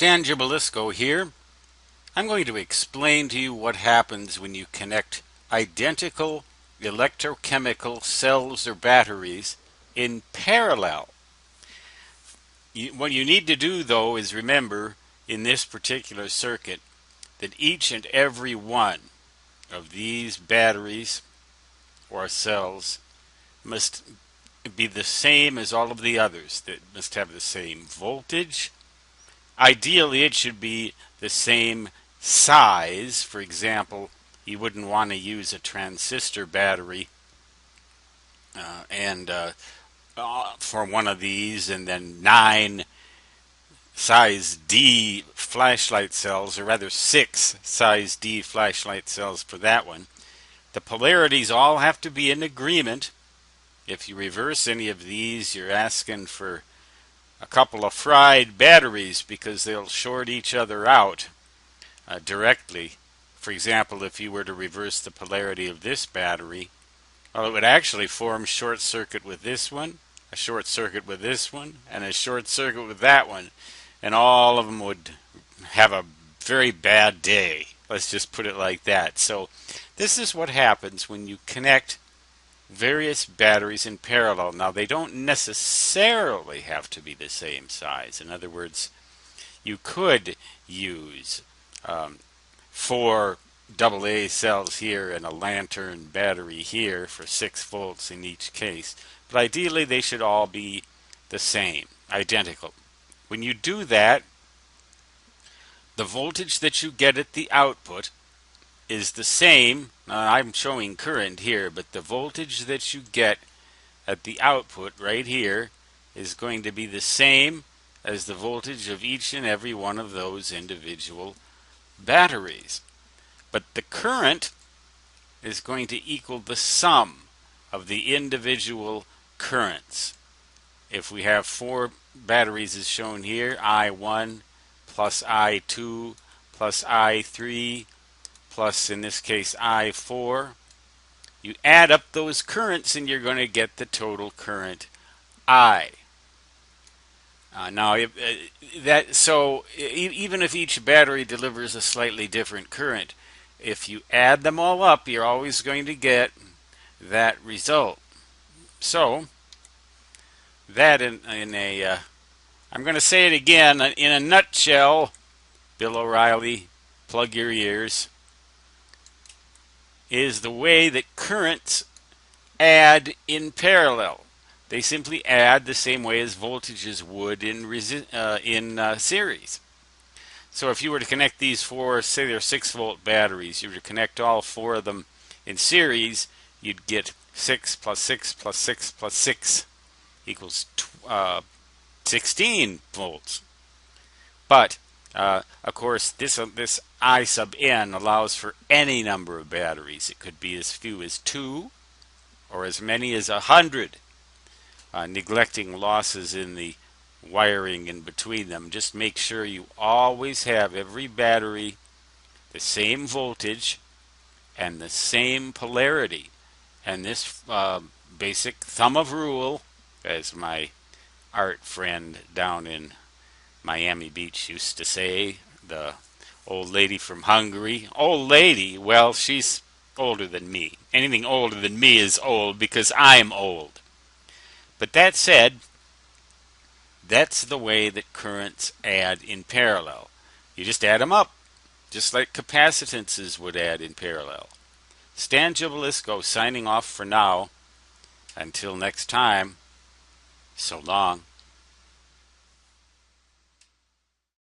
Stan Gibilisco here. I'm going to explain to you what happens when you connect identical electrochemical cells or batteries in parallel. What you need to do, though, is remember in this particular circuit that each and every one of these batteries or cells must be the same as all of the others. That must have the same voltage. Ideally, it should be the same size. For example, you wouldn't want to use a transistor battery and for one of these, and then 9 size D flashlight cells, or rather 6 size D flashlight cells for that one. The polarities all have to be in agreement. If you reverse any of these, you're asking for a couple of fried batteries because they'll short each other out directly. For example, if you were to reverse the polarity of this battery, well, it would actually form short circuit with this one, a short circuit with this one, and a short circuit with that one, and all of them would have a very bad day. Let's just put it like that. So this is what happens when you connect various batteries in parallel. Now, they don't necessarily have to be the same size. In other words, you could use 4 AA cells here and a lantern battery here for 6 volts in each case. But ideally, they should all be the same, identical. When you do that, the voltage that you get at the output is the same. I'm showing current here, but the voltage that you get at the output right here is going to be the same as the voltage of each and every one of those individual batteries. But the current is going to equal the sum of the individual currents. If we have 4 batteries as shown here, I1 plus I2 plus I3 plus, in this case, I4. You add up those currents and you're going to get the total current I. Even if each battery delivers a slightly different current, if you add them all up, you're always going to get that result. So that I'm going to say it again, in a nutshell, Bill O'Reilly, plug your ears, is the way that currents add in parallel. They simply add the same way as voltages would in series. So if you were to connect these 4, say they're 6-volt batteries, you were to connect all 4 of them in series, you'd get 6 plus 6 plus 6 plus 6 equals 16 volts. But of course, this I sub n allows for any number of batteries. It could be as few as 2 or as many as 100, neglecting losses in the wiring in between them. Just make sure you always have every battery the same voltage and the same polarity. And this basic thumb of rule, as my art friend down in Miami Beach used to say, the old lady from Hungary. Old lady, well, she's older than me. Anything older than me is old because I'm old. But that said, that's the way that currents add in parallel. You just add them up, just like capacitances would add in parallel. Stan Gibilisco signing off for now. Until next time, so long.